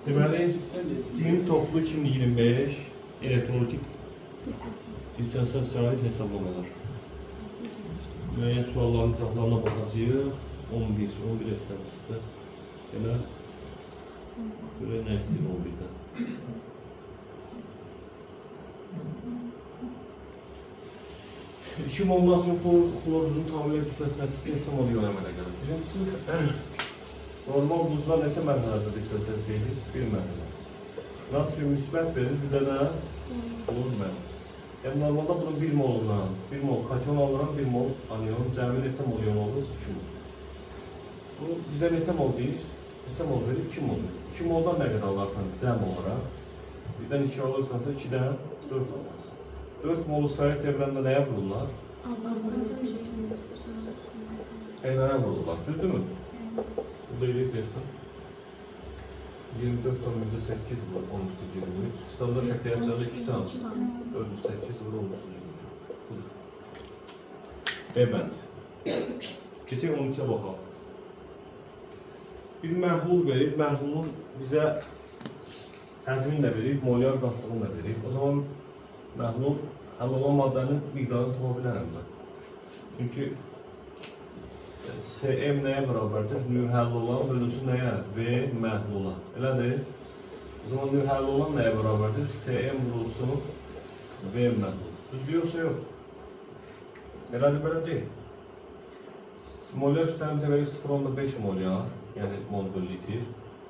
Deməli, Din toplu 2025 elektronik distansiyaya aid hesablamalar. Müəyyən sualların cavablarına baxacağıq. 11 əsəbsizdə. Elə görə nə istəyir 11-də? İki mollasyon kloruzun tamir hissəsində neçə mol iyon əmələ gəlir? Birincisi, normal buzlar neçə mərhələdə hissəsində edir? Bir mərhələ. Natrium müsbət verir, bir də nə? Klor mənfi. Yəni normalda bunun 1 molundan, 1 mol kation alıram, 1 mol anion, cəmi neçə mol iyon olur? 2 mol. Bu bizə neçə mol deyir? Neçə mol verir? 2 mol. 2 moldan nə qədər alarsan cəm olaraq? Birdən 2 alırsansa 2-dən 4 alarsan. 4 molu sayı çevrəndə nəyə vururlar? Eynənə vururlar, düzdürmü? Burada eləyib versin. 24,8 vurur, 10 üstü 23. Standart şəkliyə çağırır 2 tane. 4,8 vurur, 10 üstü 23. Budur. E-bənd. Keçək 13'ə baxaq. Bir məhlul verir, məhlulun bizə həcmin də verir, molyar qatlığını da verir. O zaman məhlul həll olan maddənin miqdarını tapa bilərəm mən. Çünki Cm nəyə bərabərdir? Nüv həll olan bölünsün nəyə? V məhlula. Elədir? O zaman nüv həll olan nəyə bərabərdir? Cm vurulsun V məhlul. Düzdür yoxsa yox? Elədir, belə deyil. Molyar kütlələrimizə verir 0,5 molyar, yəni mol bölü litr.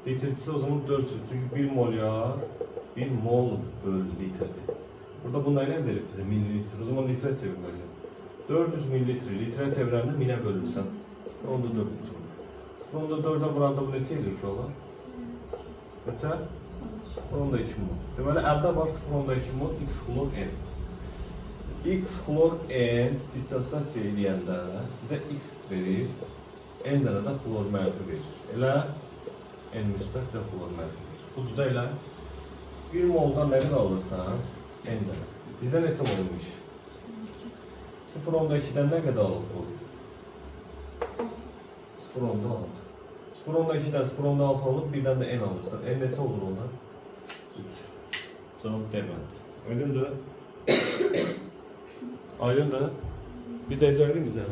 Litrisi o zaman 4'tür. Çünki 1 molyar 1 mol bölü litrdir. Burada bunu nə verir bizə? Millilitr. O zaman litrə çevirməliyəm. 400 millilitri litrə çevirəndə 1000'ə bölürsən. 0,4 litr olur. 0,4'ə vuranda bu neçə edir uşaqlar? Neçə? 0,2 mol. Deməli, əldə var 0,2 mol X xlor N. X xlor N distansiyasiya eləyəndə bizə X verir, N dənə də xlor mənfi verir. Elə N müsbət də xlor mənfi verir. Budur da elə 1 moldan nə qədər alırsan? N dənə. Bizdə neçə mol imiş? 0,2'dən nə qədər alır bu? 0,6. 0,2'dən 0,6 alıb, birdən də N alırsan. N neçə olur onda? 3. Cavab demədi. Aydındır? Aydındır? Bir də izah edin bizə.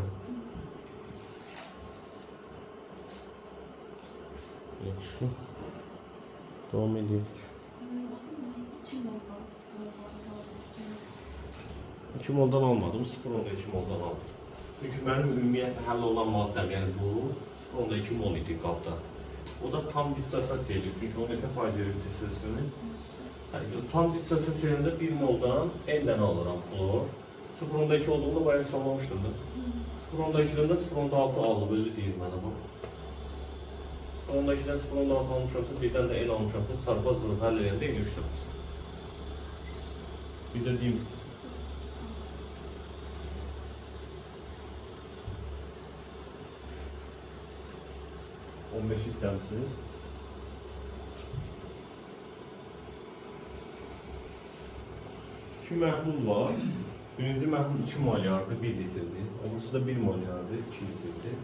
Yaxşı. Devam edirik. 2 moldan almadım, 0,2 moldan aldım. Çünki mənim ümumiyyətlə həll olan maddəm, yəni bu 0,2 mol idi qabda. O da tam distansiyasiya edir, çünki o neçə faiz verir distansiyasını? Tam distansiyasiya eləyəndə 1 moldan N dənə alıram flor. 0,2 olduğunda bayağı hesaplamışdım da. 0,2'dən də 0,6 aldım, özü deyir mənə bu. 0,2'dən 0,6 almışamsa, birdən də N almışamsa, çarpaz vurub həll eləyəndə eyni 3 tapırsan. Bir də deyim istəyirsən. 15 istəmişsiniz. İki məhlul var. Birinci məhlul 2 molyardır, 1 litrdir. Öbürsü də 1 molyardır, 2 litrdir.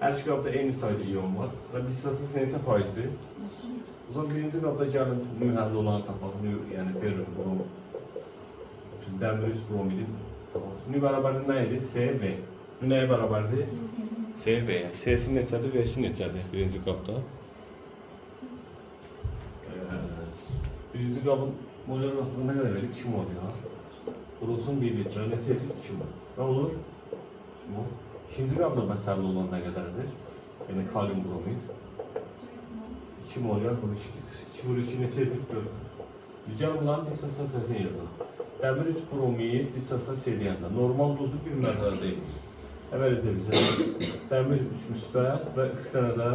Hər iki qabda eyni sayda iyon var. Və distansiyası neçə faizdir? O zaman birinci qabda gəlin nüv həll olanı tapaq. Nüv, yəni ferro, brom. Dəmir 3 bromidin tapaq. Nüv bərabərdir nə idi? CV. Nüv nəyə bərabərdir? CV. C'si neçədir, V'si neçədir birinci qabda? Birinci qabın molyar qatlığı nə qədər verir? 2 molyar. Vurulsun 1 litre, neçə edir? 2 mol. Nə olur? 2 mol. İkinci qabda məsələ olan nə qədərdir? Yəni kalium bromid. 2 molyar vurur 2 litre. 2 vurur 2 neçə edir? 4. Gəlin bunların distansiyasını yazaq. Dəmir 3 bromid distansiyasiya eləyəndə normal duzlu bir mərhələdə edir. Əvvəlcə bizə dəmir 3 müsbət və 3 dənə də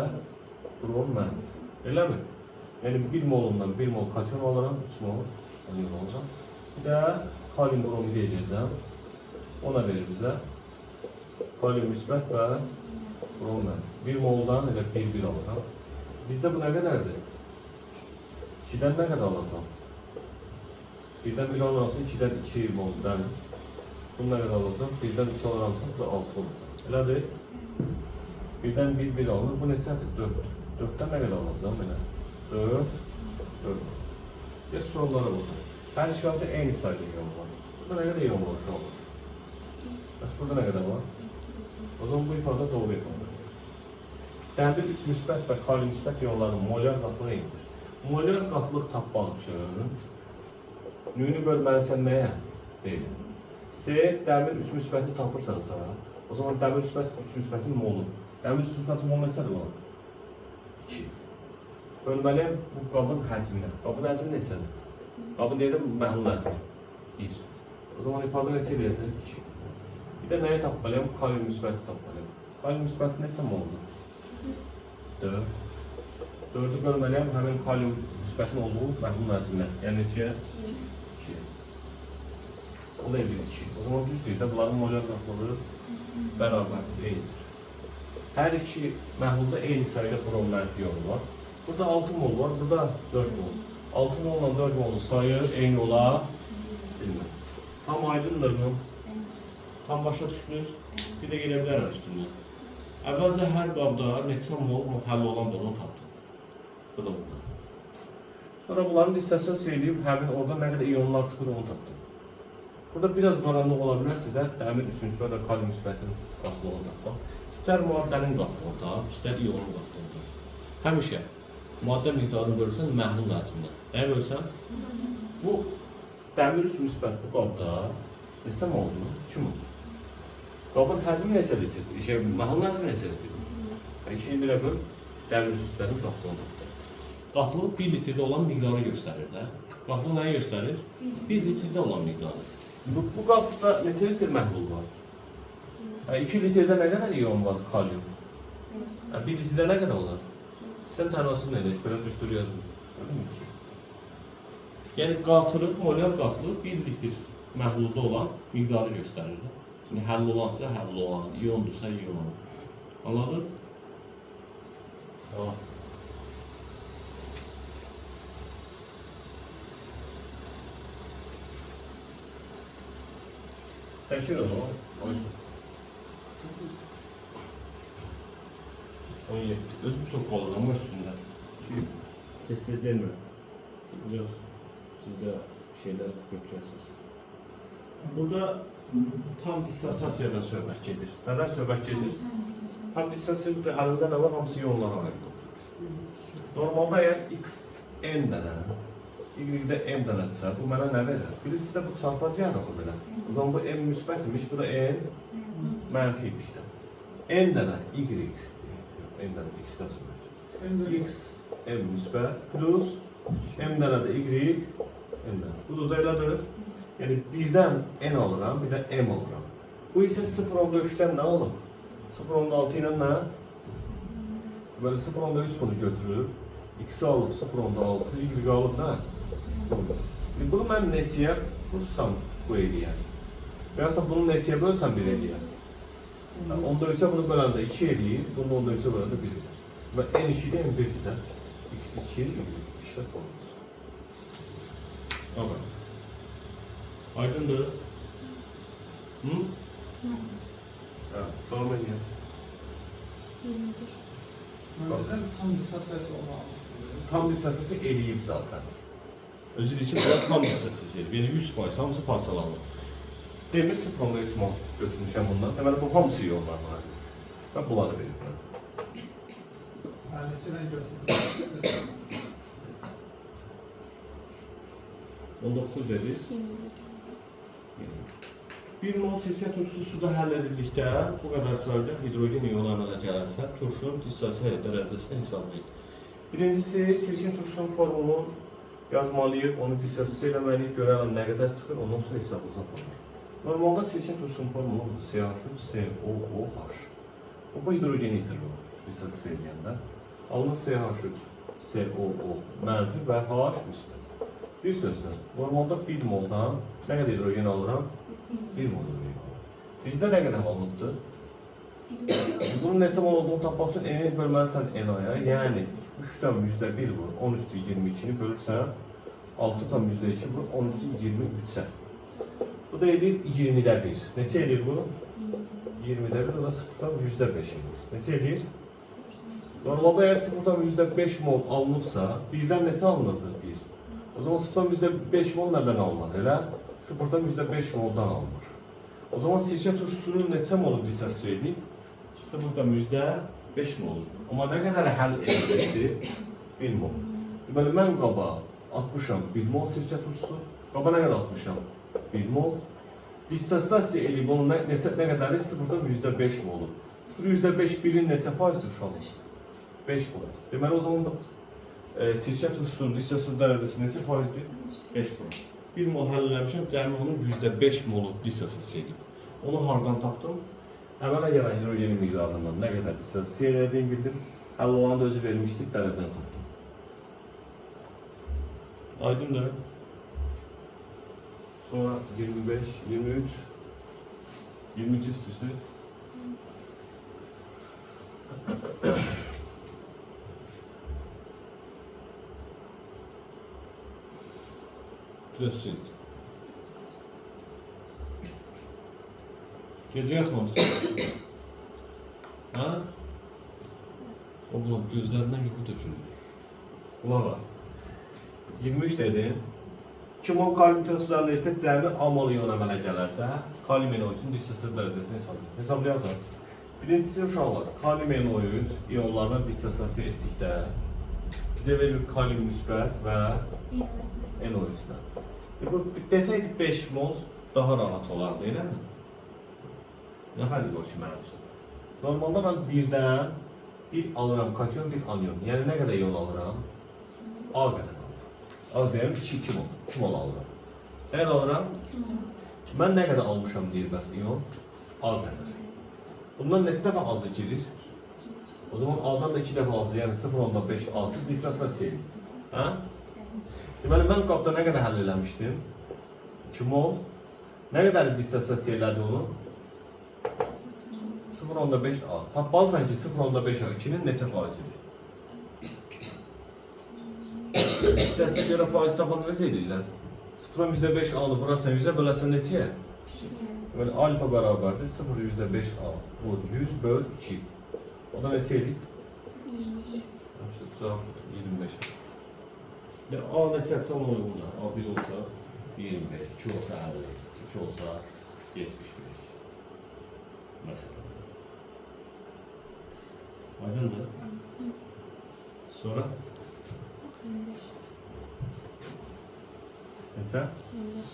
brom mənfi. Eləmi? Yəni 1 molundan 1 mol kation alıram, 3 mol anion alacam. Bir də kalium bromidi eləyəcəm. Ona verir bizə kalium müsbət və brom mənfi. 1 moldan elə 1 alıram. Bizdə bu nə qədərdir? 2-dən nə qədər alacam? 1-dən 1 alıramsa 2-dən 2 moldan. Bunu nə qədər alacaq? 1-dən 3 alıramsa, bu da 6 olacaq. Elədir? 1-dən 1 alınır. Bu neçədir? 4. 4'ten nə qədər alacağım belə? 4, 4. Ya sorulara baxın. Hər işarətdə eyni sayda iyon var. Burada nə qədər iyon var şu an? Bəs burada nə qədər var? O zaman bu ifadə doğru ifadə. Dəmir 3 müsbət və kalium müsbət iyonların molar qatlığı eynidir. Molar qatlıq tapmaq üçün nüyünü bölməlisən nəyə? Deyil. C dəmir 3 müsbəti tapırsansa, o zaman dəmir 3 müsbətin molu. Dəmir 3 müsbətin molu neçədir o? 2. Bölməliyəm bu qabın həcminə. Qabın həcmi neçədir? Qabın deyirəm məhlul həcmi. 1. O zaman ifadə neçə eləyəcək? 2. Bir də nəyə tapmalıyam? Kalium müsbəti tapmalıyam. Kalium müsbəti neçə moldur? 4. 4'ü bölməliyəm həmin kalium müsbətin olduğu məhlul həcminə. Yəni neçəyə? 2. O da edir 2. O zaman düzdür də bunların molar qatlığı bərabərdir, eynidir. Hər iki məhlulda eyni sayıda brom mənfi yolu var. Burada 6 mol var, burada 4 mol. 6 molla 4 molun sayı eyni ola bilməz. Tam aydındır mı? Tam başa düşdünüz? Bir də gelə bilərəm üstündən. Əvvəlcə hər qabda neçə mol həll olan da onu tapdım. Bu da burada. Sonra bunların listəsini söyləyib, həmin orada nə qədər iyonlar sıxır onu tapdım. Burada biraz qaranlıq ola bilər sizə, dəmir 3 müsbət və kalium müsbətin qatlığını tapmaq. İstər maddənin qatlığında, istər iyonun qatlığında. Həmişə maddə miqdarını bölürsən məhlul həcminə. Nəyə bölürsən? Bu dəmir 3 müsbət bu qabda neçə moldur? 2 mol. Qabın həcmi neçə litrdir? Məhlul həcmi neçə litrdir? 2 lirə böl, dəmir 3 müsbətin qatlığını tapdır. Qatlığı 1 litrdə olan miqdarı göstərir də. Qatlıq nəyi göstərir? 1 litrdə olan miqdarı. Bu qabda neçə litr məhlul var? 2 litrdə nə qədər iyon var kalium? 1 litrdə nə qədər olur? Sən tənasını elə, belə düstur yazın. Yəni qatırıq, molar qatlıq 1 litr məhlulda olan miqdarı göstərir. Yəni həll olansa həll olan, iyondursa iyon. Anladın? Tamam. Çəkir onu. 17. Özü çok olur ama üstünde. Tez denmir. Biraz sizde şeyler götürəsiniz. Burada tam dissosiasiyadan söhbət gedir. Nədən söhbət gedir? Tam dissosiasiyada əlində nə var? Hamısı iyonlara aiddir. Normalda əgər x n dənə, y-də m dənədirsə, bu mənə nə verir? Birisi də bu çarpaz yarımı belə. O zaman bu m müsbət imiş, bu da n mənfi imiş də. N dənə y, n dənə x-dən söhbət. X m müsbət plus m dənə də y, n dənə. Bu da elədir. Yəni birdən n alıram, bir də m alıram. Bu isə 0.3-dən nə olur? 0.6 ilə nə? Böyle 0.3 bunu götürüb, x-i alıb 0.6, y alıb nə? Bunu mən neçəyə vursam bu eləyər. Və ya da bunu neçəyə bölsəm 1 eləyər. Onda 3'ə bunu böləndə 2 eləyir, bunu onda 3'ə böləndə 1 eləyər. Və n2 də n1 də x2 işlət olunur. Evet. Aydındır. Hı? Evet, devam edelim. Tam dissosiasiya olmalı. Tam dissosiasiya eləyib zaten. Özü için burada tam dissosiasiya eləyib. Yəni 100% hamısı parçalanır. Demir 0.3 mol götürmüşəm bundan. Deməli bu hamısı iyonlarına aid. Və bunları verirəm. Neçədən götürdüm? 19 dedi. 1 mol sirkə turşusu suda həll edildikdə bu qədər sayda hidrogen iyonu əmələ gələrsə, turşunun dissosiasiya dərəcəsini hesablayın. Birincisi, sirkə turşusunun formulunu yazmalıyıq, onu dissosiasiya eləməliyik, görələm nə qədər çıxır, ondan sonra hesablayacaq. Normalda sirkə turşusunun formulu budur, CH3COOH. Bu hidrogeni itirir dissosiasiya eləyəndə. Alınır CH3, COO mənfi və H müsbət. Bir sözlə, normalda 1 moldan nə qədər hidrogen alıram? 1 mol hidrogen alıram. Bizdə nə qədər alınıbdır? Bunun neçə mol olduğunu tapmaq üçün n-i bölməlisən n-aya, yəni 3'dən %1 vur, 10 üstü 22'ni bölürsən, 6'dan %2 vur, 10 üstü 23'ə. Bu da edir 20'də 1. Neçə edir bu? 20'də 1, o da 0'dan %5 edir. Neçə edir? Normalde eğer sıfırdan %5 mol alınıbsa, birden neçə alınırdı? 1. O zaman sıfırdan %5 mol nədən alınır? Elə sıfırdan %5 moldan alınır. O zaman sirkə turşusunun neçə molu dissəsiydi? Sıfırdan %5 mol. Amma nə qədər həll edilmişdi? 1 mol. Deməli, mən qaba atmışam 1 mol sirkə turşusu. Qaba nə qədər atmışam? 1 mol. Dissasiya eləyib onun nə qədəri? Sıfırdan %5 molu. 0,5 birin neçə faizdir uşaqlar? 5%. Deməli, o zaman sirkə turşusunun dissasiya dərəcəsi neçə faizdir? 5%. 1 mol həll eləmişəm, cəmi onun %5 molu dissasiyası edib. Onu hardan tapdım? Əvvələ gələn hidrogenin miqdarından nə qədər dissasiya elədiyini bildim. Həll olanı da özü vermişdik, dərəcəni tapdım. Aydın da. Sonra 25, 23, 23 istiyorsun. Biraz süt. Gece yatmamışsın. Ha? Oğlum gözlerinden yuku dökülür. Kulak az. 23 dedim. Kim o kalium transferliyyətə cəmi A mol iyon əmələ gələrsə, kalium enoidin dissasiya dərəcəsini hesablayır. Hesablayaq da. Birincisi uşaqlar, kalium enoid iyonlarına dissasiya etdikdə bizə verir kalium müsbət və enoid müsbət. Bu desəydik 5 mol daha rahat olardı, eləmi? Nə fərqi var ki mənim üçün? Normalda mən birdən bir alıram kation, bir anion. Yəni nə qədər iyon alıram? A qədər. Az deyirəm, 2 mol. 2 mol alıram. Nə qədər alıram? Mən nə qədər almışam deyir bəs iyon? A qədər. Bundan neçə dəfə azı girir? O zaman A-dan da 2 dəfə azı, yəni 0,5 A-sı dissasiya edir. Hə? Deməli, mən qabda nə qədər həll eləmişdim? 2 mol. Nə qədər dissasiya elədi onu? 0,5 A. Tapmalısan ki, 0,5 A 2-nin neçə faizidir? Səsinə görə faiz tapanda necə edirlər? 0,5 A-nı vurarsan 100-ə, böləsən neçəyə? Deməli, alfa bərabərdir 0,5 A vur 100 böl 2. O da neçə edir? 25. Yəni, A neçə ona uyğunlar? A 1 olsa 25, 2 olsa 50, 2 olsa 75. Məsələn. Aydındır? Sonra? 25. Neçə? 25.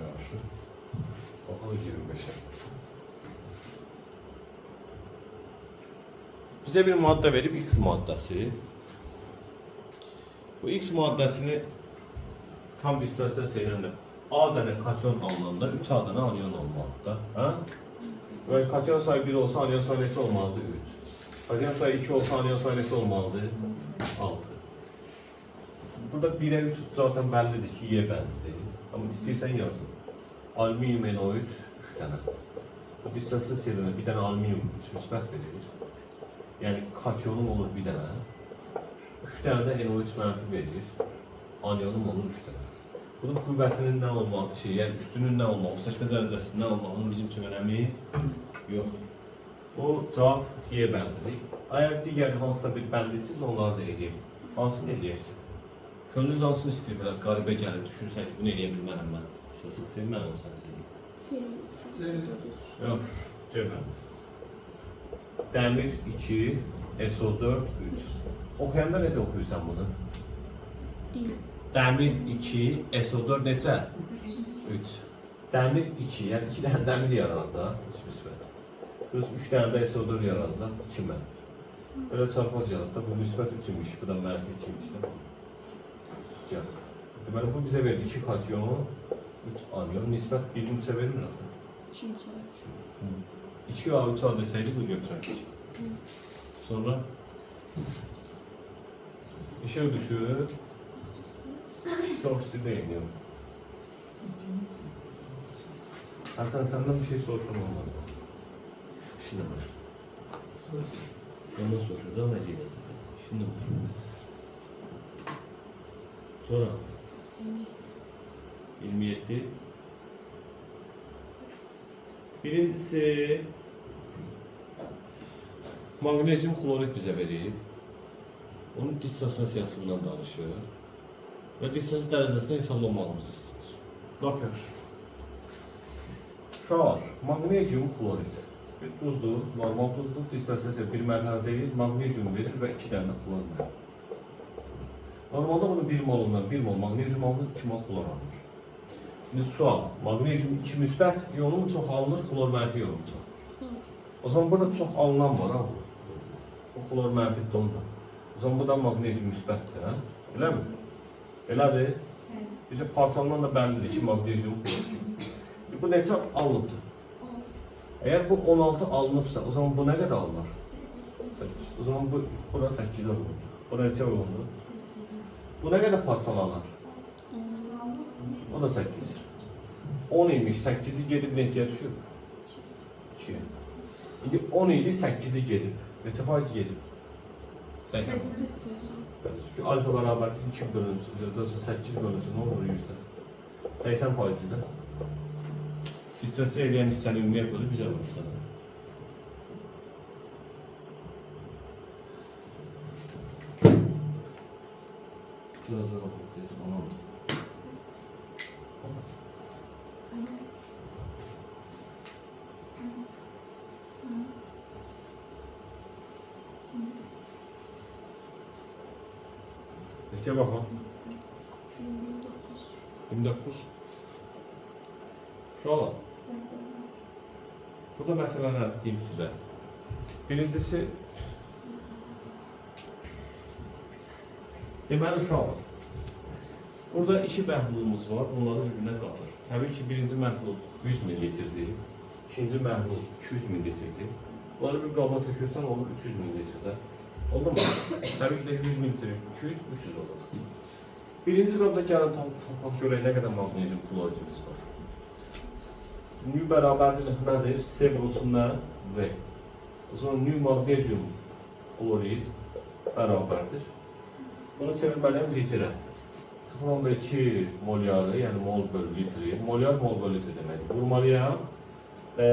Yaxşı. Bakalım 25'e. Bize bir madde verip X maddesi. Bu X maddesini tam dissasiya ilə A dənə kation alınanda 3 A dənə anion olmalıdır. Ha? Ve kation sayı 1 olsa anion sayı neçə olmalıdır? 3. Kation sayı 2 olsa anion sayı neçə olmalıdır? 6. Burada 1'e 3 zaten bəllidir ki, Y bəllidir. Ama istəyirsən yazın. Alüminyum enoid 3 dənə. Bu dissasiya ilə bir dənə alüminyum 3 müsbət verir. Yəni katyonum olur bir dənə. 3 dənə də enoid mənfi verir. Aniyonum olur 3 dənə. Bunun qüvvətinin nə olmaq, yəni üstünün nə olmaq, ustaşma dərəcəsinin nə olmağının bizim üçün önəmi yoxdur. O cavab Y bəndidir. Əgər digər hansısa bir bəndisiz, onları da edeyim. Hansını edəyək ki? Könlünüz hansını istəyir, belə qaribə gəlir, düşünürsən ki, bunu eləyə bilmərəm mən. Səsiz sevim, mən onu səsiz. Yox, cevap. Dəmir 2, SO4, 3. Oxuyanda necə oxuyursan bunu? Dəmir 2, SO4 necə? 3. Dəmir 2, yəni 2 dənə dəmir yaranacaq, 3 müsbət. Öz 3 dənə də SO4 yaranacaq, 2 mənfi. Belə çarpaz yaratdı, bu müsbət 3 imiş, bu da mənfi 2 imiş. Deməli, bu bizə verdi 2 katyon, 3 anion, nisbət 1-ni 3-ə vermir axı. 2A, 3A desəydi, bunu götürərdik. Sonra işıq düşür, çox üstündə iniyor. Həsən, səndən bir şey soruşum olmadı. İşinə baş. Ondan soruşacaq, necə edəcək? İşinə baş. Sonra 27. Birincisi Magnezyum klorid bizə verib. Onun dissosiasiyasından danışır. Və dissosiasiya dərəcəsində hesablanmağımız istəyir. Lap yaxşı. Uşaqlar, magnezyum klorid. Bir duzdur, normal duzdur. Dissosiasiya bir mərhələ deyil, magnezyum verir və 2 dənə klor verir. Normalda bunu 1 molundan 1 mol magnezyum alınır, 2 mol klor alınır. Şimdi sual, magnezyum 2 müsbət iyonu mu çox alınır, klor mənfi iyonu mu çox? O zaman burada çox alınan var ha. O klor mənfidir ondan. O zaman bu da magnezyum müsbətdir ha. Eləmi? Elədir. Bizə parçalanan da bəllidir ki, magnezyum klor kimi. Bu neçə alınıbdır? Eğer bu 16 alınıbsa, o zaman bu ne kadar alınır? 8. O zaman bu bura 8 alınır. Bu neçə alınır? Bu ne kadar parçalanır? O da 8. 10 imiş, 8'i gedib neçəyə düşüb? 2'ye. İndi 10 idi, 8'i gedib. Neçə faiz gedib? 80. Çünkü alfa beraber 2 bölünsün, ya da 8 bölünsün, ne olur yüzde? 80 faizli de. Hissəsi eləyən hissəni ümumiyyət bölüb bizə vurursan. Biraz daha bakıyorsun, anladım. Neçəyə baxaq? 29. Uşaqlar. Burada məsələlər deyim sizə. Birincisi, deməli uşaqlar, burada 2 məhlulumuz var, bunları birbirine qatır. Təbii ki, birinci məhlul 100 ml-dir, ikinci məhlul 200 ml-dir. Bunları bir qaba tökürsən olur 300 ml-də. Oldu mu? Təbii ki, 100 ml, 200, 300 olacaq. Birinci qabda gəlin tapaq görək nə qədər magnezyum kloridimiz var. Nü bərabərdir nədir? S vurulsunla V. O zaman nü magnezyum klorid bərabərdir. Bunu çevirməliyəm litrə. 0,2 molyarı, yəni mol bölü litri. Molyar mol bölü litri deməkdir. Vurmalıyam və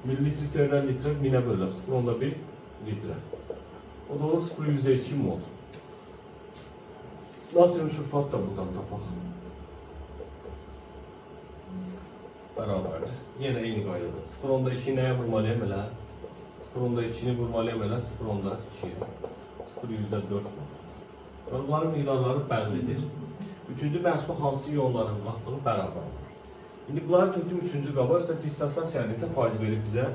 millilitri çevirən litrə 1000-ə bölürəm. 0,1 litrə. O da olur 0,2 mol. Natrium sülfat da buradan tapaq. Beraberdir. Yine eyni qaydadır. 0,2'yi nəyə vurmalıyam elə? 0,2'ni vurmalıyam elə 0,2'ye. 0,4. Bunların miqdarları bəllidir. Üçüncü məhsul hansı iyonların qatlığı bərabər olur. İndi bunları tökdüm üçüncü qaba, dissosiasiya neçə faiz verib bizə?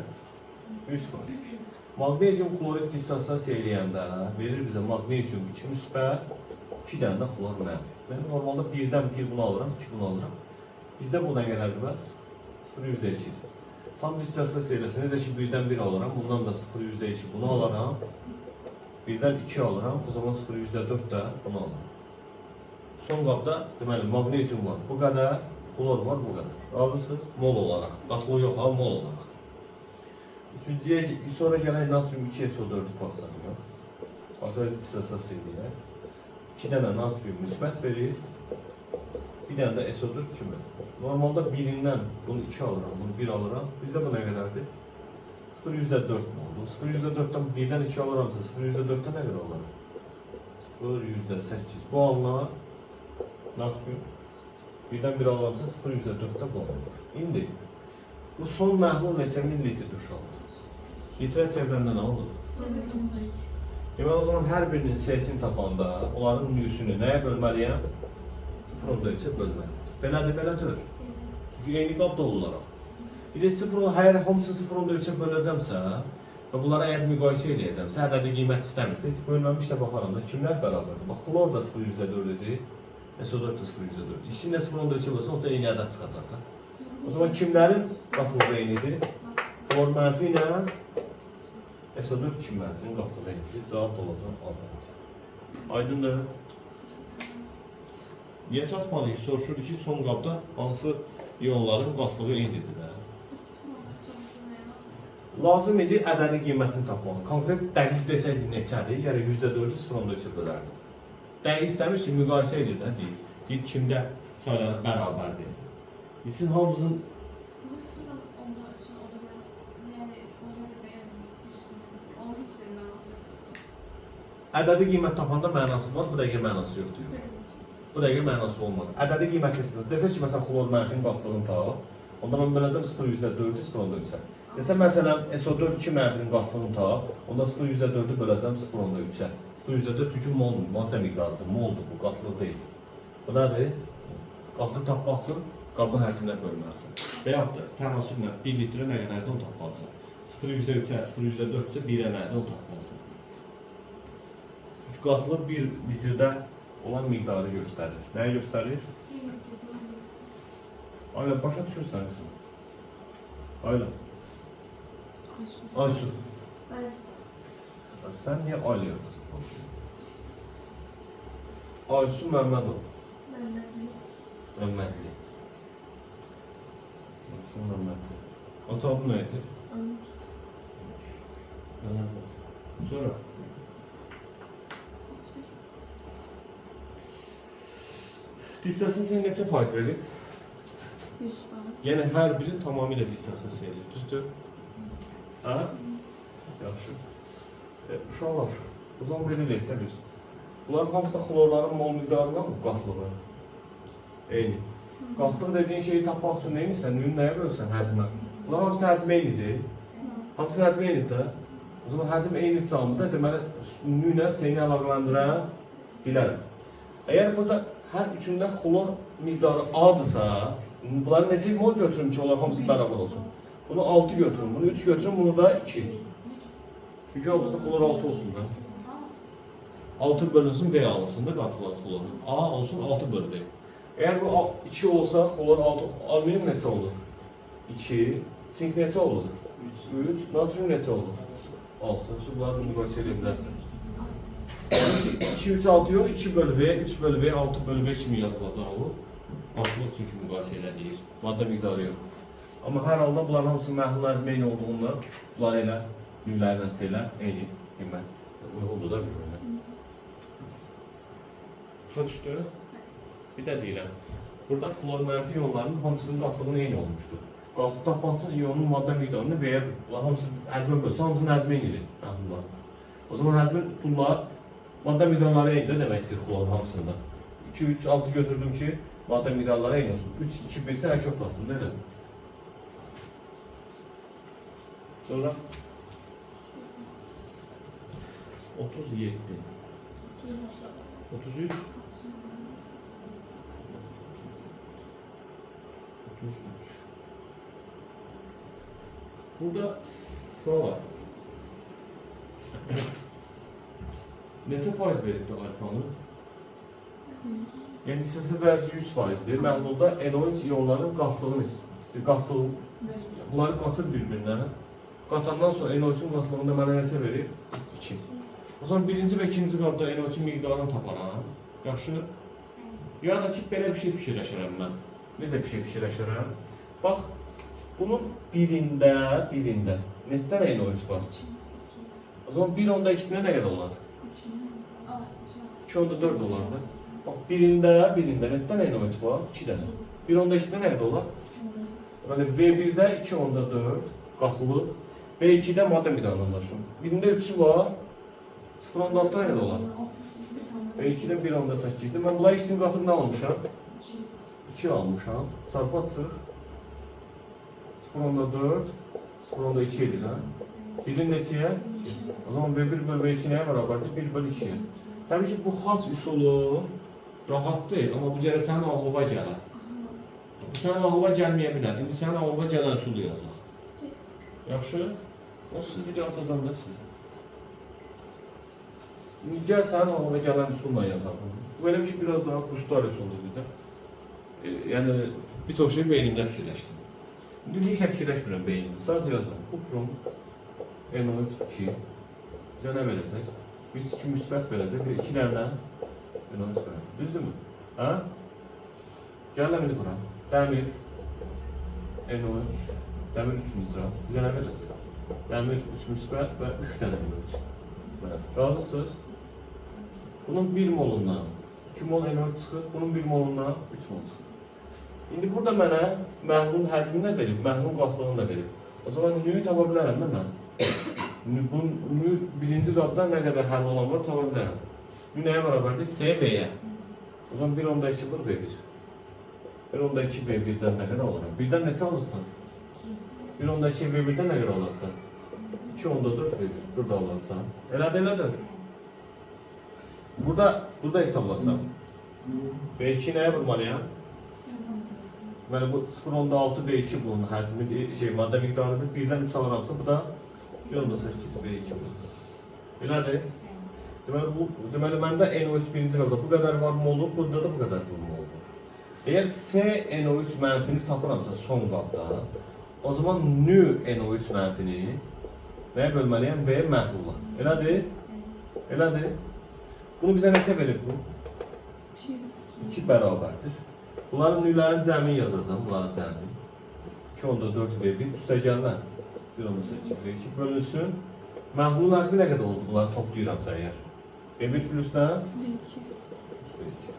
100 faiz. Magnezyum klorid dissosiasiya eləyəndə verir bizə magnezyum 2 müsbət, 2 dənə də klor mənfi. Mən normalda 1-dən 1 bunu alıram, 2 bunu alıram. Bizdə bu nə qədərdir bəs? 0,2'dir. Tam dissosiasiya eləsə, necə ki 1-dən 1 alıram, bundan da 0,2 bunu alaram. 1-dən 2 alıram, o zaman 0,4 də bunu alıram. Son qabda deməli magnezyum var, bu qədər, klor var, bu qədər. Razısınız? Mol olaraq, qatlığı yox ha, mol olaraq. Üçüncüyə, sonra gələk natrium 2SO4-ü parçalayaq. Parçalayaq dissosiasiya eləyək. 2 dənə natrium müsbət verir. Bir dənə də SO4 kimi. Normalda birindən bunu 2 alıram, bunu 1 alıram. Bizdə bu nə qədərdir? 0,4 oldu. 0,4'dan 1'dən 2 alıramsa 0,4'də nə qədər olur? 0,8. Bu alınan natrium. 1'dən 1 alıramsa 0,4'də bu olur. İndi bu son məhlul neçə millilitrdir uşaqlar? Litrə çevrəndə nə olur? Deməli o zaman hər birinin sesini tapanda onların nüsünü nəyə bölməliyəm? 0,3'e bölməliyəm. Belədir. Çünki eyni qab dolu olaraq. Bir də hər hamısını 0,3'e böləcəmsə və bunlara əgər müqayisə edəcəmsə, ədədi qiymət istəmirsə, heç bölməmiş də baxaram da kimlər bərabərdir? Bax, klor da 0,4 idi, SO4 da 0,4 idi. İkisini də 0,3'e bölsən, o da eyni ədəd çıxacaq da. O zaman kimlərin qatlığı eynidir? Klor mənfi ilə SO4 2 mənfinin qatlığı eynidir. Cavab da olacaq A. Aydındır. Niyə çatmalıyıq? Soruşurdu ki, son qabda hansı iyonların qatlığı eynidir? Lazım idi ədədi qiymətini tapmaq. Konkret dəqiq desəydik neçədir? Yəni %4'ü 0,3'e bölərdik. Dəqiq istəmiş ki, müqayisə edir də, deyir kimdə sayıları bərabərdir. Sizin hamımızın Nasıl onlar için o da yani onları beğendim. Onu hiç bilmem. ədədi qiymət tapanda mənası var, bu dəqiqə mənası yoxdur. Bu dəqiqə mənası olmadı. Ədədi qiymət desək ki, məsələn, xlor mənfinin qatlığını tap, onda mən böləcəm 0,4-ü 0,3-ə. Desəm, məsələn, SO4 2 mənfinin qatlığını tap, onda 0,4-ü böləcəm 0,3-ə. 0,4 çünki moldur, maddə miqdarıdır, moldur bu, qatlıq deyil. Bu nədir? Qatlıq tapmaq üçün qabın həcminə bölməlisən. Və yaxud da tənasüblə 1 litrə nə qədərdir onu tapmalısan. 0,3-ə, 0,4-ə 1-ə nədir onu tapmalısan. Çünki qatlıq 1 litrdə olan miqdarı göstərir. Nəyi göstərir? Ayla, başa düşürsən misin? Ayla. Ayşın. Sən niyə Ayla yoxsun? Ayşın Məmmədov. Məmmədli. Ayşın Məmmədli. Ata adı nə edir? Sonra? Dissəsini sən neçə faiz verir? 100%. Yəni hər biri tamamilə dissəsini verir, düzdür? Hə? Yaxşı. Uşaqlar, o zaman belə deyək də biz. Bunların hamısı da xlorların mol miqdarından mı qatlığı? Eyni. Qatlığı dediyin şeyi tapmaq üçün neymişsən? Nüyün nəyə bölsən? Həcmə. Bunların hamısı həcm eynidir. Hamısı həcm eynidir də. O zaman həcm eyni camda deməli nüyünə seyni əlaqələndirə bilərəm. Əgər burada hər üçündə xlor miqdarı A-dırsa, bunları neçə mol götürüm ki, onlar hamısı bərabər olsun? Bunu 6 götürüm, bunu 3 götürüm, bunu da 2. Çünki hamısında xlor 6 olsun da. 6 bölünsün V alınsın da qatılan xloru. A olsun 6 bölü V. Eğer bu 2 olsa xlor 6, alüminyum neçə olur? 2, sink neçə olur? 3, natrium neçə olur? 6. Bunları müqayisə edə bilərsən. 2, 3, 6 yox, 2 bölü V, 3 bölü V, 6 bölü V kimi yazılacaq o. Qatlıq çünki müqayisə elədir. Maddə miqdarı yox. Amma hər halda bunların hamısı məhlul həcmi eyni olduğundan bunlar elə nüvlərin əslə eyni qiymət. Uyğundur da bir-birinə. Başa düşdü? Bir də deyirəm. Burada xlor mənfi iyonların hamısının qatlığının eyni olmuşdur. Qatlıq tapmaq üçün iyonun maddə miqdarını və hamısı həzmə bölsə, hamısının həzmi eynidir. O zaman həzmin bunlar maddə miqdarları eynidir demək istəyir xlorun hamısında. 2, 3, 6 götürdüm ki, maddə miqdarları eyni olsun. 3, 2, 1 sə ən çox qatılır, nə edir? Sonra 37 33 33 Burada şuna var. Neçə faiz veribdi alfanı? Yəni hissəsi vərzi 100%dir. Məhlulda NO3 iyonların qatlığını qatlığı bunları qatır bir-birinə. Qatandan sonra NO3-ün qatlığında mənə nəsə verir? 2. O zaman birinci və ikinci qabda NO3-ün miqdarını taparam. Yaxşı. Ya da ki, belə bir şey fikirləşərəm mən. Necə bir şey fikirləşərəm? Bax, bunun birində neçə dənə NO3 var? O zaman 1/2-sinə nə qədər olar? 2/4 olardı. Bax, birində neçə dənə NO3 var? 2 dənə. 1/2-sinə nə qədər olar? Yəni V1-də 2/4 qatlılıq, V2-də maddə miqdarından danışım. Birində 3-ü var, 0/6 nə qədər olar? V2-də 1/8-dir. Mən bunları ikisini qatıb nə almışam? 2 almışam. Çarpı açıq. 0/4, 0/2 edir, hə? Birin neçəyə? O zaman V1 bölü V2 nəyə bərabərdir? 1/2-yə. Təbii ki, bu xaç üsulu rahat deyil, amma bu gələ sənin ağlıva gələr. Bu sənin ağlıva gəlməyə bilər. İndi sənin ağlıva gələn üsulu yazaq. Yaxşı? O siz video atacam da siz. İndi gəl sənin ağlıva gələn üsulla yazaq. Bu elə bir ki, biraz daha qustar üsuludur da. Yəni, bir çox şey beynimdə fikirləşdim. İndi heç nə fikirləşmirəm beynimdə. Sadəcə yazaq. Kuprum NO2 bizə nə verəcək? Biz 2 müsbət verəcək və 2 dənə NO3 verəcək. Düzdürmü? Hə? Gələm indi bura. Dəmir NO3 Dəmir 3 nitrat bizə nə verəcək? Dəmir 3 müsbət və 3 dənə NO3. Razısınız? Bunun 1 molundan 2 mol NO3 çıxır, bunun 1 molundan 3 mol çıxır. İndi burada mənə məhlulun həcmini də verib, məhlulun qatlığını da verib. O zaman nüyü tapa bilərəm də mən. Bunu birinci qabda nə qədər həll olan var tapa bilərəm. Bu nəyə bərabərdir? S V-yə. O zaman 1 onda 2 vur V1. 1 onda 2 V1-dən nə qədər alırım? 1-dən neçə alırsan? 1 onda 2 V1-dən nə qədər alırsan? 2 onda 4 V1. Burada alırsan. Elədir. Burada hesablasam. V2 nəyə vurmalıyam? Deməli bu 0.6 V2 bunun həcmi, maddə miqdarıdır. 1-dən 3 alıramsa, bu da 1.8 V2 olacaq. Elədir? Deməli məndə NO3 birinci qabda bu qədər var mı olur, burada da bu qədər mı olur. Eğer S NO3 mənfini tapıramsa son qabda, o zaman nü NO3 mənfini nəyə bölməliyəm? V məhlula. Elədir? Bunu bizə nəsə verir bu? 2 bərabərdir. Bunların nülərin cəmini yazacağım, bunların cəmini. 2 onda 4 V1 üstəgəlmə 1 onda 8 V2 bölünsün. Məhlulun həcmi nə qədər oldu? Bunları toplayıramsa əgər. V1 plus nə? V2.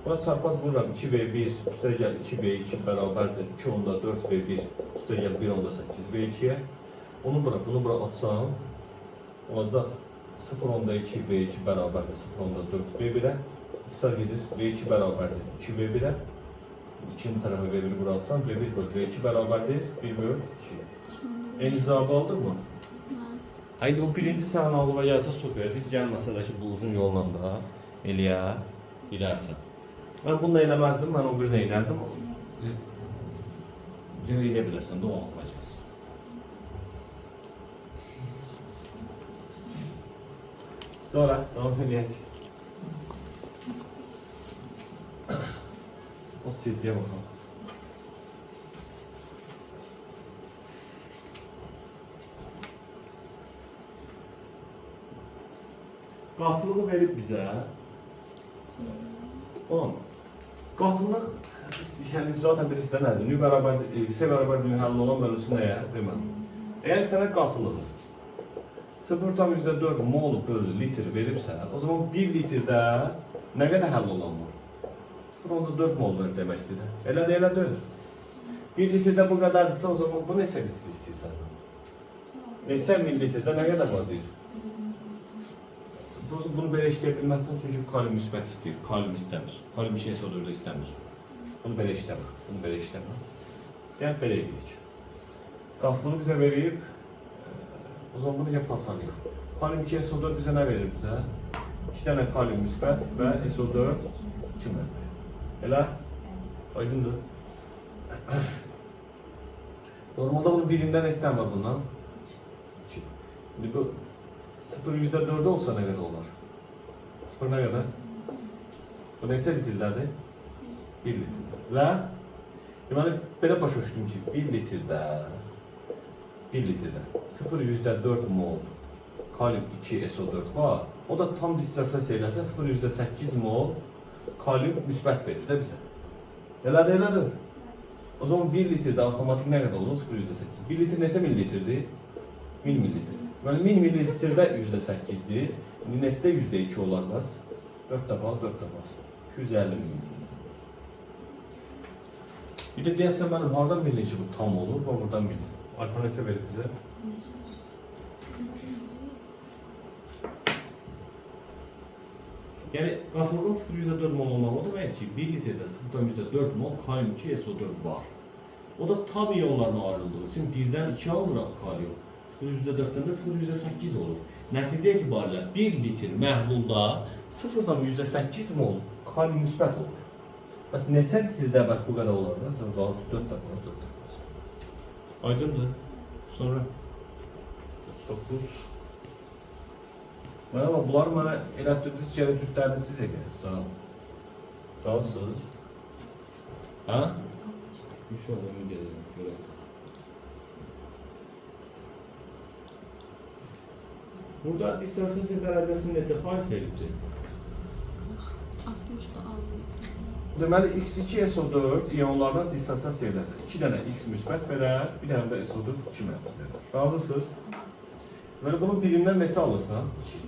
Buna çarpaz vururam 2V1 üstəgəl 2V2 bərabərdir 2 onda 4 V1 üstəgəl 1 onda 8 V2'ye. Bunu bura atsam olacaq 0 onda 2 V2 bərabərdir 0 onda 4 V1'e. İkisar gedir V2 bərabərdir 2 V1'e. İkinci tərəfə V1 bura atsam V1 bölü V2 bərabərdir 1 bölü 2. En cevabı aldın mı? Haydi bu birinci sənin ağlıma gəlsə süperdir. Gəlməsə də ki bu uzun yolla da eləyə bilərsən. Mən bununla eləməzdim, mən o birinə elədim. Elə bilərsən də o ağlıma gəlsin. Sonra devam edək. 37'ye bakalım. Qatılığı verib bizə. Qatılıq yəni zaten birisi nədir? Nü bərabərdir, S bərabərdir həll olan bölüsü nəyə? Deməm. Eğer sənə qatılığı 0,4 mol bölü litr veribsə, o zaman 1 litrdə nə qədər həll olan var? 0,4 mol verir deməkdir. Elədir. 1 litrdə bu qədərdırsa, o zaman bu neçə litr istəyirsən? Neçə millilitrdə nə qədər var deyir? Bunu belə işləyə bilməzsən, çünki kalium müsbət istəyir, kalium istəmir. Kalium şey sodurda istəmir. Bunu belə işləmir. Yəni belə edirik. Qatılığını bizə verib, o zaman bunu yapalsanıyıq. Kalium 2 SO4 bizə nə verir bizə? 2 dənə kalium müsbət və SO4 2 mənfi. Elə? Aydındır. Normalda bunun birindən istəmir bundan. 2. İndi bu 0,4 olsa nə qədər olar? 0 nə qədər? Bu neçə litrdədir? 1 litrdə. Və deməli, belə başa düşdüm ki, 1 litrdə 0,4 mol kalium 2 SO4 var. O da tam dissosiasiya eləsə 0,8 mol kalium müsbət verir də bizə. Elədir. O zaman 1 litrdə avtomatik nə qədər olur? 0,8. 1 litr neçə millilitrdir? 1000 millilitr. Yəni 1000 millilitrdə %8'dir. İndi neçədə %2 olar bəs? 4 dəfə, 250 millilitr. Bir də deyəsən mənim hardan bilin ki bu tam olur? Və buradan bilin. Alfa neçə verir bizə? Yəni qatılığın 0,4 mol olmaq o demək ki 1 litrdə 0,4 mol kalium 2 SO4 var. O da tam iyonlarına ayrıldığı için 1'dən 2 alıraq kalium. 0,4'dən də 0,8 olur. Nəticə etibarilə 1 litr məhlulda 0,8 mol kalium müsbət olur. Bəs neçə litrdə bəs bu qədər olar? Rahat 4 dəfə. Aydındır. Sonra 9. Amma bunlar mənə elətdirdiniz ki, cütlərini siz ediniz. Sağ olun. Qalsınız. Ha? İnşallah onu gələcəm. Burada dissosiasiya dərəcəsini neçə faiz veribdir? 60'da aldım. Deməli, X2 SO4 iyonlardan dissosiasiya edərsə 2 dənə X müsbət verər, bir dənə də SO4 2 mənfi verər. Razısınız? Deməli, bunun birindən neçə alırsan? 2.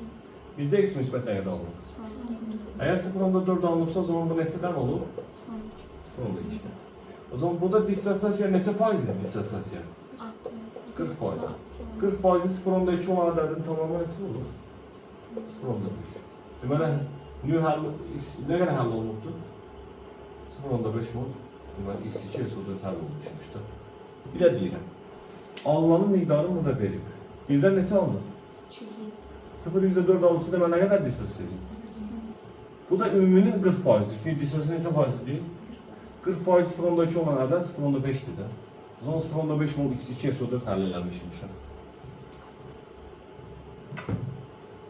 Bizdə X müsbət nə qədər alınır? Əgər 0,4 alınıbsa, o zaman bu neçədən olur? 0,2'dən. O zaman burada dissosiasiya neçə faizdir dissosiasiya? 40%. 40% 0.2 olan ədədin tamamı neçə olur? 0.5. Deməli, nüv həll, nə qədər həll olunubdur? 0.5 mol. Deməli, x2 s4 həll olmuşmuş da. Bir də deyirəm. Alınanın miqdarı burada verib. Birdən neçə alınır? 0.4 alınsa deməli, nə qədər dissosiya edir? Bu da ümuminin 40%'dir. Çünki dissosiya neçə faizdir? 40% 0.2 olan ədəd 0.5'dir də. O zaman 0.5 mol x2 s4 həll eləmişmişəm.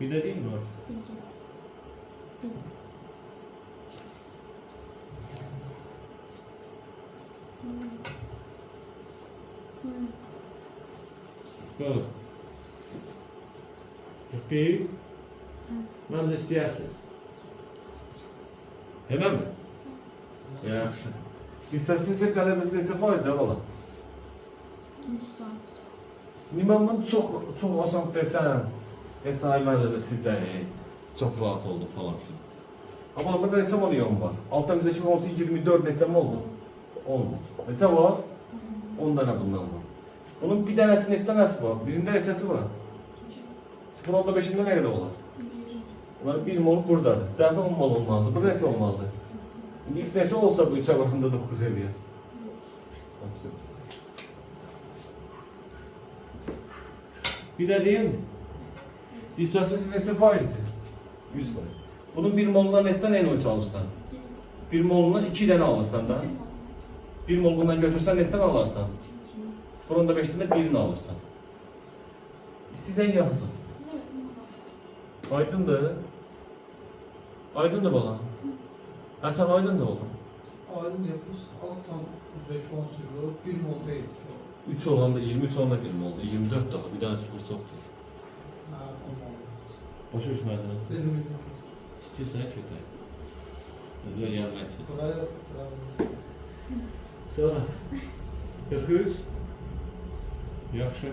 Bir də deyim mi var? Böyle. Yapayım. Məncə istəyirsiniz. Elə mi? Yaxşı. Dissosiya dərəcəsi neçə faizdir bala? 100%. Mən çox asan desəm, hesab mənə sizdən çox rahat oldu falan filan. Amma burada neçə mal yön var? Altdan bizə 2018-24 neçə mal oldu? 10. Neçə var? 10 dənə bundan var. Bunun bir dənəsi neçə var? Birində neçəsi var? 0.5'ində nə qədər olar? Bunların 1 mol buradadır. Cəmi 10 mol olmalıdır. Burada neçə olmalıdır? X neçə olsa bu 3'ə baxında 9 edir. Bir də deyim mi? Dissosiya neçə faizdir? 100%. Bunun 1 molundan neçədən en ölçü alırsan? 1 molundan 2 dənə alırsan da. 1 mol bundan götürsən neçədən alarsan? 0.5'dən də 1'ini alırsan. İstəyirsən yazın. Aydındır. Aydındır bala. Həsən aydındır oğlum. Aydın yapıyoruz. Alttan %10 sürüyor. 1 mol değil. 3 olanda 23 olanda 1 oldu. 24 daha. Bir dənə 0 çoxdur. Ha, 10 mol. Başa düşmədin? Bizim İstəyirsən kötək. Özünə gəlməsin. buraya Sonra 43. Yaxşı.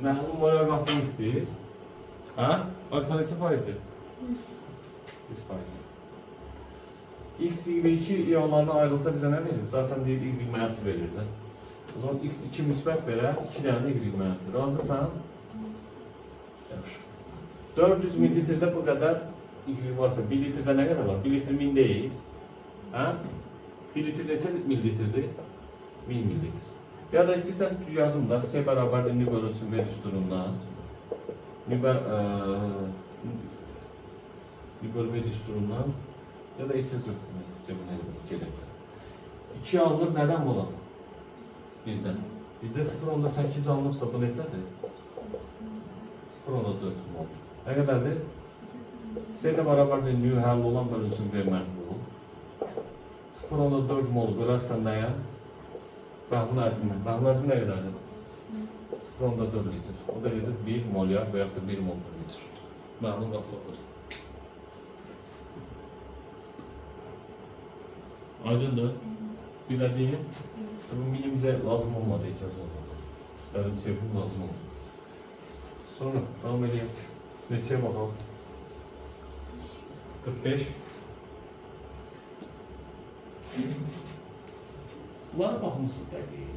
Məhlum olaraq vaxtını istəyir. Hə? Alfa neçə faizdir? 100%. X, Y2 iyonlarına ayrılsa bizə nə verir? Zaten deyir Y mənfi verir də. O zaman X2 müsbət verər, 2 dənə də Y mənfi. Razısan? Yaxşı. 400 mililitrdə bu qədər Y varsa, 1 litrdə nə qədər var? 1 litr 1000 deyil. Hə? 1 litr neçə mililitrdir? 1000 mililitr. Ya da istəyirsən yazım da, S bərabərdir nü bölünsün V düsturundan. Nü bölü V düsturundan. Ya da ehtiyac yoxdur, məsəlcə bunu gedək. 2 alınır, nədən olan? 1-dən. Bizdə 0.8 alınıbsa bu neçədir? 0.4 mol. Nə qədərdir? S də bərabərdir nü həll olan bölünsün V məhlul. 0.4 mol bölərsən nəyə? Məhlul həcmi. Məhlul həcmi nə qədərdir? 0.4 litr. O da necə 1 molyar və yaxud da 1 mol per litr. Məhlul qaplıqdır. Aydındır. Bir də deyim, bu minimizə lazım olmadı, ehtiyac olmadı. İstədim sevdim, lazım olmadı. Sonra davam edək. Neçəyə baxalım? 45. Bunlara baxmışsınız dəqiq.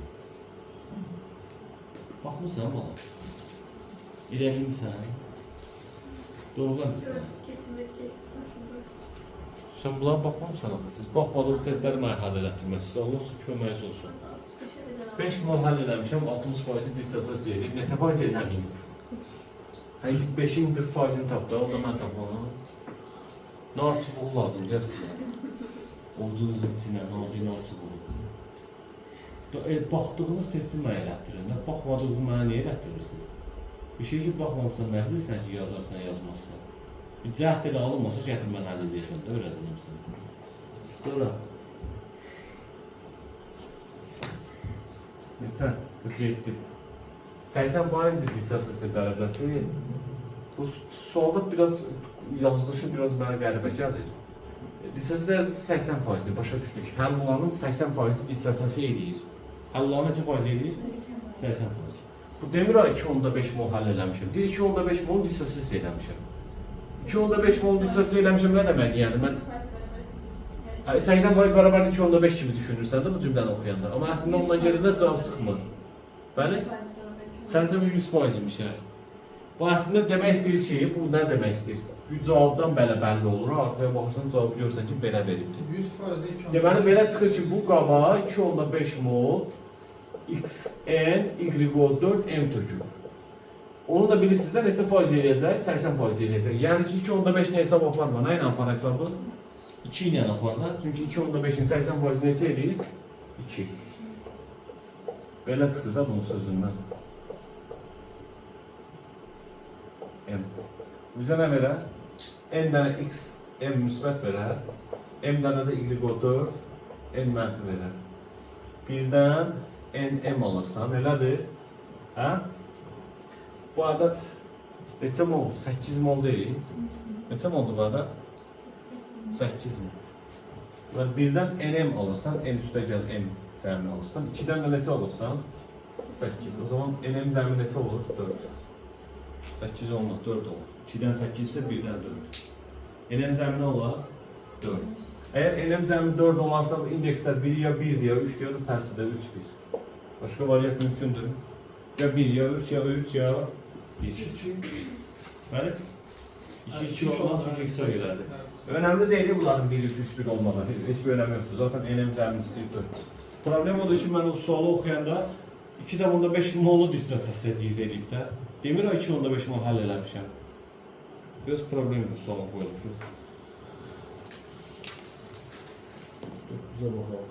Baxmışsan bala. İrəliyimsən. Doğrudan desən. Sən bunlara baxmamısan axı. Siz baxmadığınız testləri mənə həll elətdirməsiniz. Allah su köməyiniz olsun. 5 mol həll eləmişəm, 60% dissosiasiya edib. Neçə faiz eləməyim? Həqiq 5'in 40%'ini tapdı, onu da mən tapmalım. Nar çubuğu lazım, gəl sizə. Ovcunuz içinə, nazik nar çubuğu. Baxdığınız testi mənə elətdirin. Baxmadığınızı mənə niyə elətdirirsiniz? Bir şey ki, baxmamısan, nə bilirsən ki, yazarsan, yazmazsan. Bir cəhd elə alınmasa, gətir mən həll edəcəm də, öyle deyim sənə. Sonra. Neçə? 47. 80% dissosiasiya dərəcəsi. Bu sualda biraz yazılışı biraz mənə qəribə gəlir. Dissosiasiya dərəcəsi 80%, başa düşdük. Həll olanın 80% dissosiasiya edir. Həll olanın neçə faiz edir? 80%. Bu demir 2.5 mol həll eləmişəm. Deyir 2.5 mol dissosiasiya eləmişəm. 2.5 mol dissosiasiya eləmişəm nə demək yəni? Mən 80% bərabər 2.5 kimi düşünürsən də bu cümləni oxuyanda. Amma əslində ondan geri də cavab çıxmır. Bəli? Səncə bu 100% imiş yəni. Bu əslində demək istəyir ki, bu nə demək istəyir? Bu cavabdan bəlli olur. Arxaya baxırsan cavabı görürsən ki, belə veribdir. 100% imkan. Deməli belə çıxır ki, bu qaba 2.5 mol xn y4 m tökülür. Onu da bilirsiniz də neçə faiz eləyəcək? 80% eləyəcək. Yəni ki, 2.5 nə hesab aparma? Nə ilə apar hesabı? 2 ilə apar da. Çünki 2.5-in 80% neçə eləyir? 2. Belə çıxır da bunun sözündən. M. Bizə nə verər? N dənə x, m müsbət verər. M dənə də y4, n mənfi verər. Birdən n m alırsan, elədir? Hə? Bu ədəd neçə mol? 8 mol deyil. Neçə moldur bu ədəd? 8 mol. Və birdən nm alırsan, n üstə gəl m cəmini alırsan. 2-dən də neçə alırsan? 8. O zaman nm cəmi neçə olur? 4. 8 olmaz, 4 olur. 2-dən 8 isə 1-dən 4. nm cəmi nə olar? 4. Əgər nm cəmi 4 olarsa, bu indekslər 1 ya 1 ya 3 ya da tərsi də 3-1. Başqa variant mümkündür. Ya 1 ya 3 ya 3 ya 1. 2. Bəli? 2 olmaz çünki x sayılardır. Önemli değil bunların 1 3 1 olmaları. Hiçbir önemi yoktur. Zaten enem cəmi istəyir. Problem odur ki, mən o sualı oxuyanda 2.5 mollu dissosiasiya deyib də. Demir o 2.5 mol həll eləmişəm. Biraz problem yox suala qoyulmuşum. Güzel bakalım.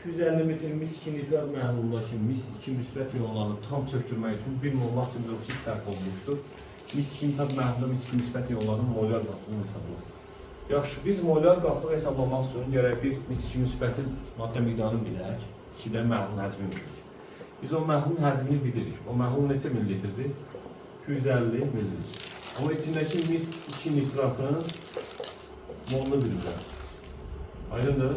250 metr mis 2 nitrat məhlullaşın mis 2 müsbət ionlarını tam çöktürmək üçün 1 mol maksimum oksid sərf olunmuşdur. Mis 2 nitrat məhlulda mis 2 müsbət ionlarının molyar qatlığını hesablayaq. Yaxşı, biz molyar qatlığı hesablamaq üçün gərək bir mis 2 müsbətin maddə miqdarını bilək, 2-də məhlulun həcmini bilirik. Biz o məhlulun həcmini bilirik. O məhlul neçə millilitrdir? 250 millilitr. Amma içindəki mis 2 nitratın molunu bilirlər. Aydındır?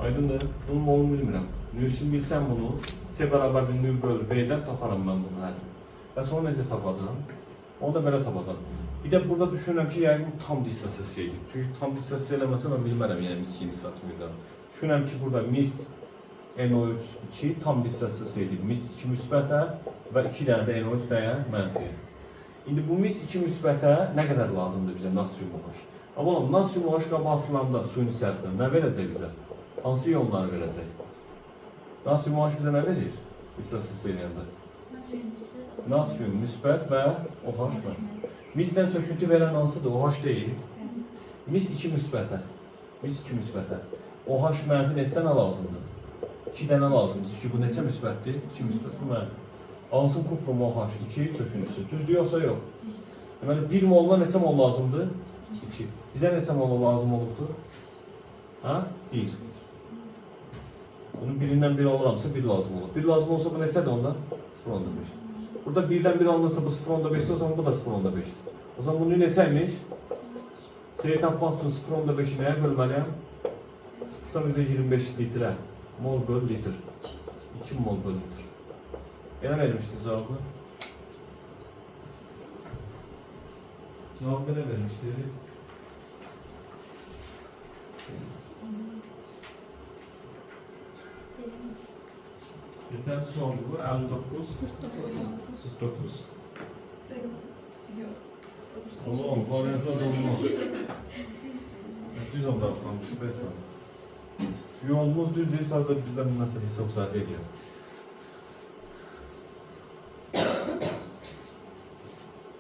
Aydındır. Bunun molunu bilmirəm. Nüsünü bilsəm bunu, S bərabər bir nü bölü V-dən taparam mən bunu həcmi. Və sonra necə tapacağım? Onu da belə tapacağım. Bir də burada düşünürəm ki, yəni bu tam dissosiasiya edir. Çünki tam dissosiasiya eləməsə mən bilmərəm, yəni mis 2 nitrat. Düşünürəm ki, burada mis NO3 2 tam dissosiasiya edir. Mis 2 müsbətə və 2 dənə də NO3 nəyə? Mənfiyə. İndi bu mis 2 müsbətə nə qədər lazımdır bizə natrium OH? Amma natrium OH qaba atılanda suyun içərisində nə verəcək bizə? Hansı iyonları verəcək? Natrium OH bizə nə verir? Dissosiasiya eləyəndə. Natrium müsbət və OH var. Mislə çöküntü verən hansıdır? OH deyil. Mis 2 müsbətə. Mis 2 müsbətə. OH mənfi neçə dənə lazımdır? 2 dənə lazımdır. Çünki bu neçə müsbətdir? 2 müsbət bu mənfi. Alınsın kuprum OH 2 çöküntüsü. Düzdür yoxsa yox? Deməli 1 moluna neçə mol lazımdır? 2. Bizə neçə mol lazım olubdur? Ha? 1. Bunun birindən 1 alıramsa 1 lazım olur. 1 lazım olsa bu neçədir onda? 0.5. Burada 1-dən 1 alınırsa bu 0.5'dir, o zaman bu da 0.5'dir. O zaman bunun neçəymiş? S'yi tapmaq üçün 0.5'i nəyə bölməliyəm? 0.25 litrə. Mol böl litr. 2 mol böl litr. Belə vermişdir cavabı. Cavabı belə vermişdir. Geçen sualdı bu, 59. 49. Allah'ım, varyantı olmaz. Düz olacaqlanmış, bəs. Yolumuz düz deyil, sadəcə birdən nəsə hesab saat edir.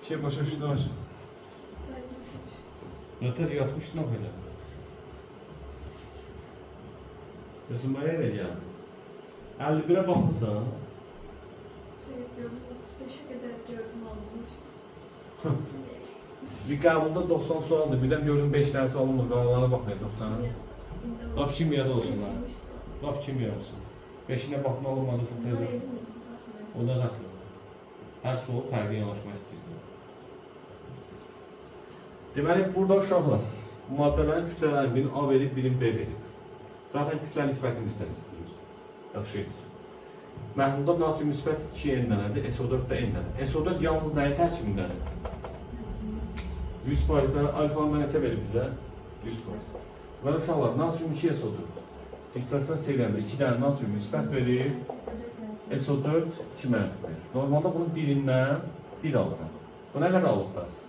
Bir şey başa düşdün. Nətər yatmışdın o belə. Resim bayağı elə gəldi. 51'e baxmısan? Bir qəbulda 90 sualdır. Birdən gördüm 5 dənəsi alınmır. Qalanlara baxmayacaq sən. Lap kimyada olsun. Lap kimya olsun. 5-inə baxma olmadısa tezə. O da dəxli. Hər sual fərqli yanaşma istəyirdi. Deməli, burada uşaqlar bu maddələrin kütlələrini birini A verib, birini B verib. Zaten kütlə nisbətini bizdən istəyir. Yaxşı. Məhlulda natrium müsbət 2 n dənədir, SO4 də n dənə. SO4 yalnız nəyin tərkibindədir? 100%-də alfanın neçə verir bizə? 100%. Və uşaqlar, natrium 2 SO4. Distasyon serialında 2 dənə natrium müsbət verir, SO4 2 mənfi verir. Normalda bunun birindən 1 alıram. Bu nə qədər alıb bəs?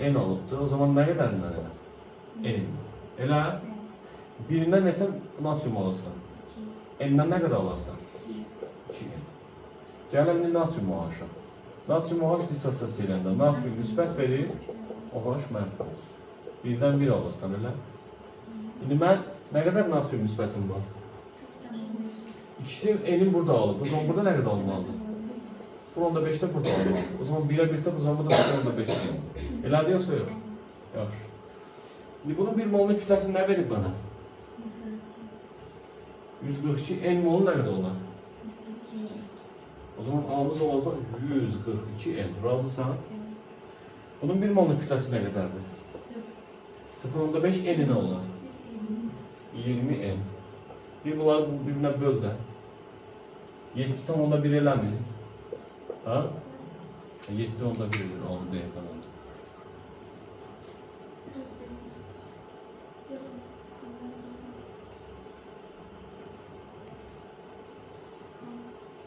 N alıbdır. O zaman nə qədərindən elə? N. Elə? Birindən neçə natrium alırsan? N-dən nə qədər alarsan? 2N. Gəlin natrium OH-a. Natrium OH distasyon serialında natrium müsbət verir, OH mənfi verir. Birdən 1 alırsan elə? İndi mən nə qədər natrium müsbətim var? İkisinin N'in burada alıb. O zaman burada nə qədər almalıdır? 0.5'də burada almalıdır. O zaman 1'ə bilsə, bu zaman da 0.5'də almalıdır. Elədir yoxsa yox? Yaxşı. İndi bunun bir molunun kütləsi nə verib bana? 142 N molu nə qədər olar? O zaman A'mız olacaq 142 N. Razısan? Bunun bir molunun kütləsi nə qədərdir? 0.5 N nə olar? 20 N. Bir bunları birbirine böl də. 7 tam onda 1 eləmir. Ha? 7 onda 1 edir. Onu deyək ben onda.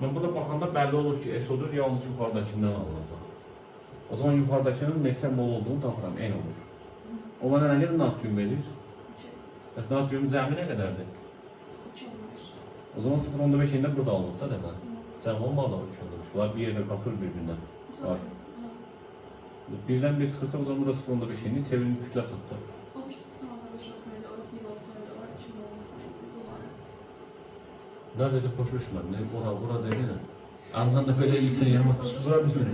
Ben burada baxanda bəlli olur ki, SO4 yalnız yuxarıdakindən alınacaq. O zaman yuxarıdakinin neçə mol olduğunu tapıram, N olur. O bana nə qədər natrium verir? Bəs natriumun cəmi nə qədərdir? O zaman 0.5'ində burada alınıb da demək. Cəm olmadı 3.5. Bunlar bir yerdə qatılır bir-birindən. Var. Birdən bir çıxırsa o zaman burada 0.5'ini çevirin kütlə tutdu. Nə dedi başa düşmədim. Ne bura dedi nə? Andan da belə insan yanıma tutura bilmir.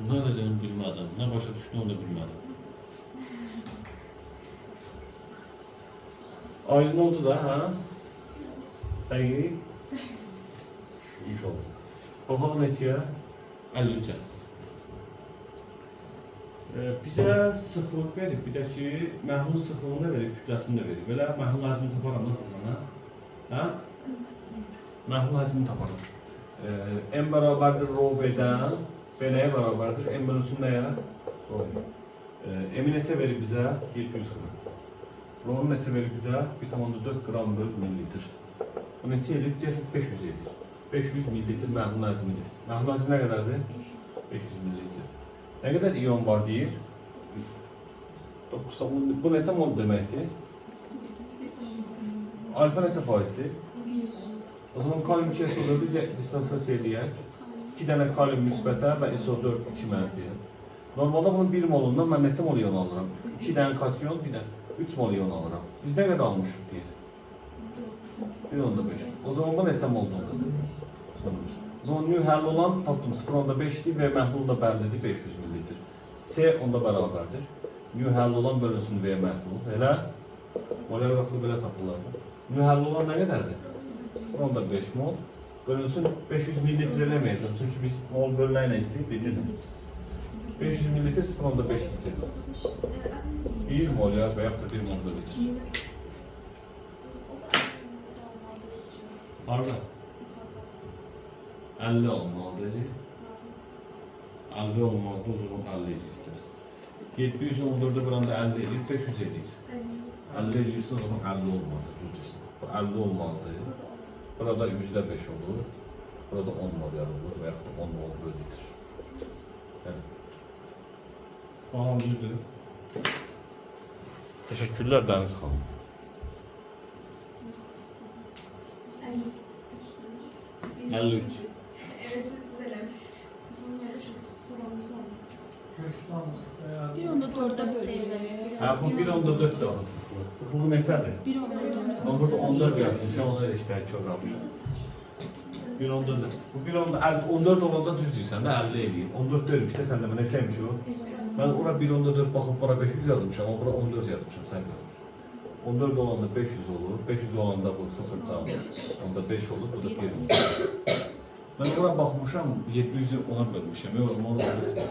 Nə dediğini bilmədim. Nə başa düşdüyünü onu da bilmədim. Aydın oldu da ha? Değil. Şu iş oldu. Bakalım neçəyə? 53'ə. Bizə sıxlıq verib, bir də ki, məhlul sıxlığını da verib, kütləsini də verib. Belə məhlul həcmini taparam da buradan, ha? Məhlul həcmini taparam. M bərabərdir rho V-dən, B nəyə bərabərdir? M bölünsün nəyə? Rho V. M-i neçə verib bizə? 740. Rho'nun neçə verib bizə? 1,4 qram böl millilitr. Bu neçə edir? Deyəsən 500 edir. 500 millilitr məhlul həcmidir. Məhlul həcmi nə qədərdir? 500 millilitr. Nə qədər iyon var deyir? 9. Bu neçə mol deməkdir? Alfa neçə faizdir? O zaman kalium 2 SO4'ü distansiya eləyək. 2 dənə kalium müsbətə və SO4 2 mənfiyə. Normalda bunun 1 molundan mən neçə mol iyon alıram? 2 dənə kation, 3 mol iyon alıram. Biz nə qədər almışıq deyir? 1.5. O zaman bu neçə moldur? O zaman nü həll olan tapdım 0.5'dir və məhlul da bəllidir 500 ml. C onda bərabərdir. Nü həll olan bölünsün V məhlul. Elə molar qatlı belə tapılır. Nü həll olan nə qədərdir? 0.5 mol. Bölünsün 500 ml eləməyəcəm. Çünki biz mol bölünə nə istəyib? Litrlə. 500 ml 0.5 litr. 1 mol ya və yaxud da 1 mol bölü litr. Harada? 50 olmalıdır. 50 olmalıdır, o zaman 50 eşittir. 714'ü buranda 50 edir, 500 edir. 50 edirsə o zaman 50 olmalıdır, düzcəsin. 50 olmalıdır. Burada %5 olur. Burada 10 mol olur və yaxud da 10 mol böl litr. Yəni. Aha, düzdür. Teşekkürler Deniz xanım. Evet, siz eləmişsiniz. Sonra yarışız, sıramızı alın. 5 1.4'e bölünür. Ha, bu 1.4 də onun sıxlığı. Sıxlığı neçədir? 1.4. Ama burada 14 yazmış, onu da işte çok almış. 1.14. Bu 1.14 olanda düz deyirsən də 50 eləyir. 14 deyilmiş də sən də neçəymiş o? Ben ora 1.14 baxıb bura 500 yazmışam, ama bura 14 yazmışam, sən yazmış. 14 olanda 500 olur, 500 olanda bu 0 tam, onda 5 olur, bu da 1 olur. Ben ora baxmışam, 700'ü ona bölmüşəm, yox, onu bölmüşəm.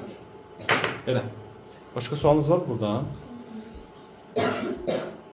Elə. Başqa sualınız var buradan?